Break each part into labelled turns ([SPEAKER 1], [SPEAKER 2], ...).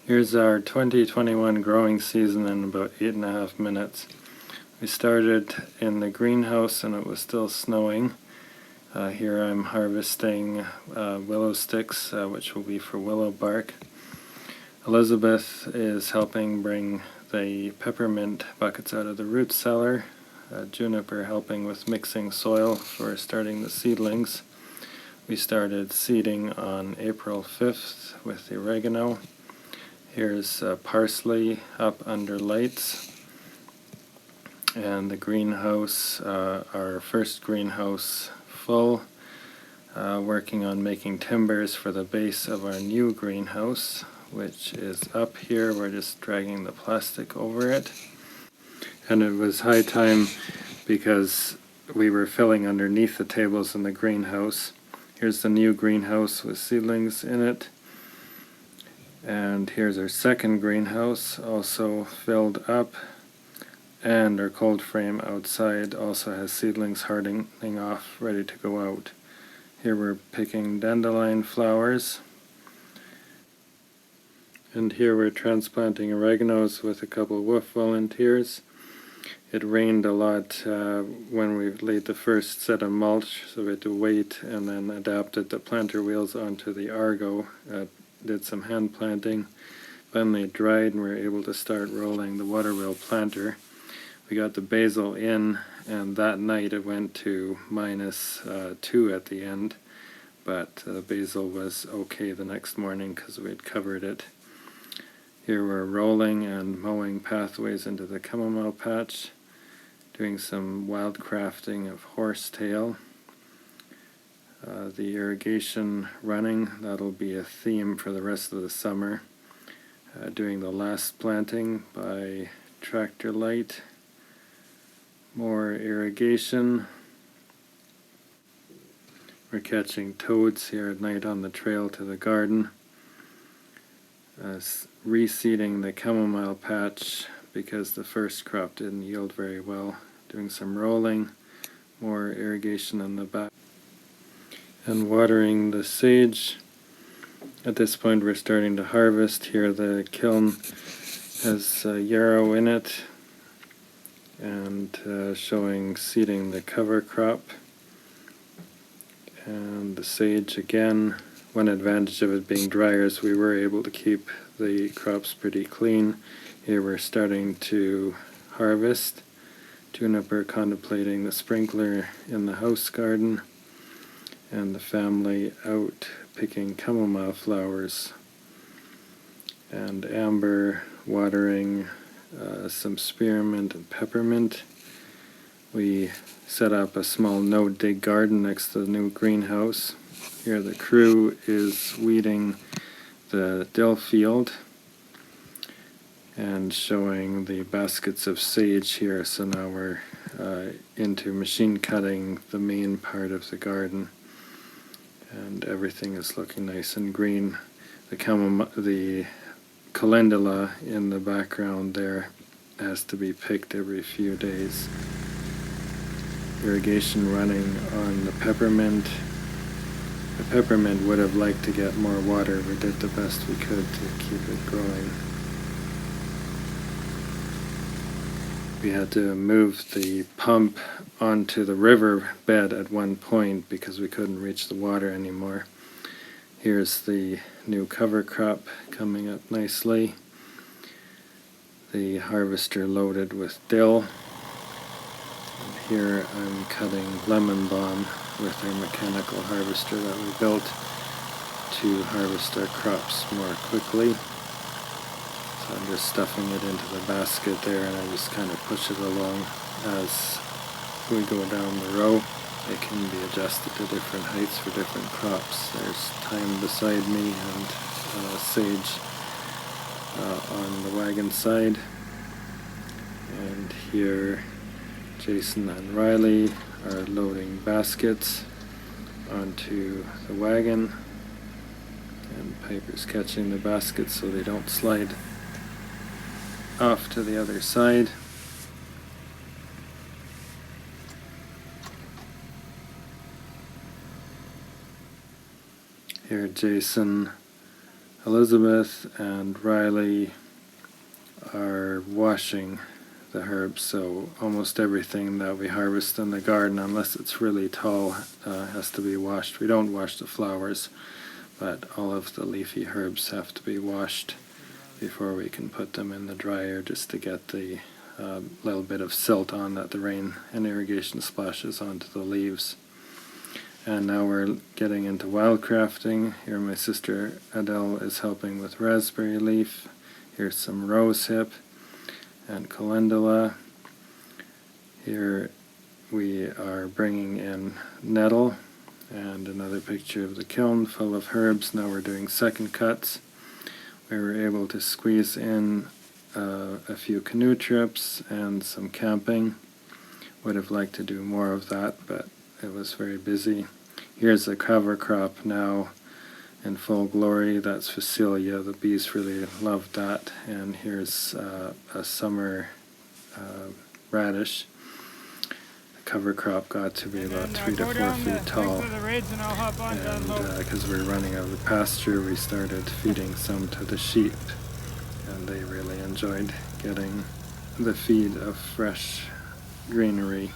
[SPEAKER 1] Here's our 2021 growing season in about 8.5 minutes. We started in the greenhouse and it was still snowing. Here I'm harvesting willow sticks, which will be for willow bark. Elizabeth is helping bring the peppermint buckets out of the root cellar. Juniper helping with mixing soil for starting the seedlings. We started seeding on April 5th with the oregano. Here's parsley up under lights, and the greenhouse, our first greenhouse full, working on making timbers for the base of our new greenhouse, which is up here. We're just dragging the plastic over it. And it was high time because we were filling underneath the tables in the greenhouse. Here's the new greenhouse with seedlings in it. And here's our second greenhouse, also filled up, and our cold frame outside also has seedlings hardening off, ready to go out. Here we're picking dandelion flowers, and here we're transplanting oreganos with a couple wolf volunteers. It rained a lot when we laid the first set of mulch, so we had to wait and then adapted the planter wheels onto the Argo. Did some hand planting, finally it dried and we were able to start rolling the water wheel planter. We got the basil in, and that night it went to -2 at the end, but the basil was okay the next morning because we had covered it. Here we're rolling and mowing pathways into the chamomile patch, doing some wild crafting of horsetail. The irrigation running, that'll be a theme for the rest of the summer. Doing the last planting by tractor light. More irrigation. We're catching toads here at night on the trail to the garden. Reseeding the chamomile patch because the first crop didn't yield very well. Doing some rolling. More irrigation on the back. And watering the sage. At this point we're starting to harvest. Here the kiln has yarrow in it, and showing seeding the cover crop. And the sage again. One advantage of it being drier is we were able to keep the crops pretty clean. Here we're starting to harvest. Juniper contemplating the sprinkler in the house garden, and the family out picking chamomile flowers, and Amber watering some spearmint and peppermint. We set up a small no-dig garden next to the new greenhouse. Here the crew is weeding the dill field and showing the baskets of sage here. So now we're into machine cutting the main part of the garden. And everything is looking nice and green. The calendula in the background there has to be picked every few days. Irrigation running on the peppermint. The peppermint would have liked to get more water. We did the best we could to keep it growing. We had to move the pump onto the river bed at one point because we couldn't reach the water anymore. Here's the new cover crop coming up nicely. The harvester loaded with dill. And here I'm cutting lemon balm with our mechanical harvester that we built to harvest our crops more quickly. So I'm just stuffing it into the basket there, and I just kind of push it along as we go down the row. It can be adjusted to different heights for different crops. There's thyme beside me and sage on the wagon side. And here Jason and Riley are loading baskets onto the wagon, and Piper's catching the baskets so they don't slide off to the other side. Here Jason Elizabeth and Riley are washing the herbs, so almost everything that we harvest in the garden, unless it's really tall, has to be washed. We don't wash the flowers, but all of the leafy herbs have to be washed before we can put them in the dryer, just to get the little bit of silt on that the rain and irrigation splashes onto the leaves. And now we're getting into wildcrafting. Here my sister Adele is helping with raspberry leaf. Here's some rosehip and calendula. Here we are bringing in nettle, and another picture of the kiln full of herbs. Now we're doing second cuts. We were able to squeeze in a few canoe trips and some camping. Would have liked to do more of that, but it was very busy. Here's the cover crop now in full glory. That's Phacelia. The bees really loved that. And here's a summer radish. The cover crop got to be about 3 to 4 feet tall. And because we're running out of pasture, we started feeding some to the sheep. And they really enjoyed getting the feed of fresh greenery.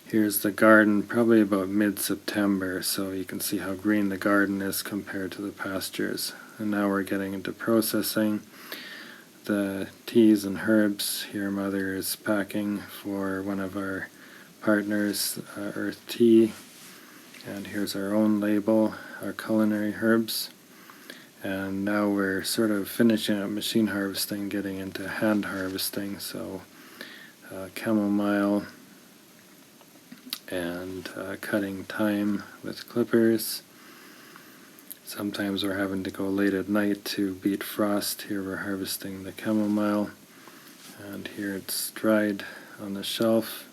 [SPEAKER 1] Here's the garden, probably about mid-September, so you can see how green the garden is compared to the pastures. And now we're getting into processing the teas and herbs. Here Mother is packing for one of our partners, Earth Tea. And here's our own label, our culinary herbs. And now we're sort of finishing up machine harvesting, getting into hand harvesting. So chamomile and cutting thyme with clippers. Sometimes we're having to go late at night to beat frost. Here we're harvesting the chamomile, and here it's dried on the shelf.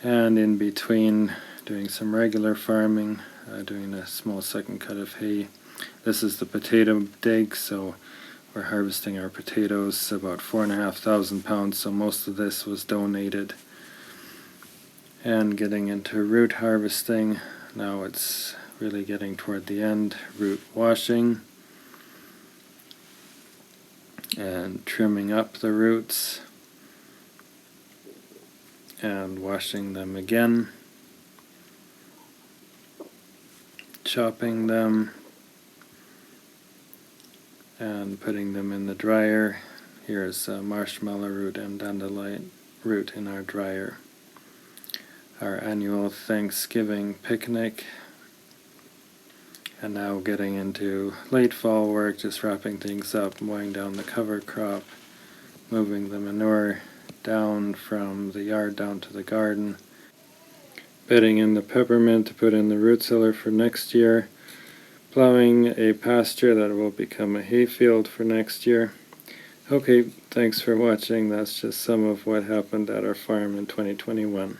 [SPEAKER 1] And in between, doing some regular farming, doing a small second cut of hay. This is the potato dig, so we're harvesting our potatoes, about 4,500 pounds, so most of this was donated. And getting into root harvesting. Now it's really getting toward the end. Root washing and trimming up the roots and washing them again, chopping them and putting them in the dryer. Here's marshmallow root and dandelion root in our dryer. Our annual Thanksgiving picnic, and now getting into late fall work, just wrapping things up, mowing down the cover crop, moving the manure down from the yard down to the garden, bedding in the peppermint to put in the root cellar for next year, plowing a pasture that will become a hayfield for next year. Okay, thanks for watching. That's just some of what happened at our farm in 2021.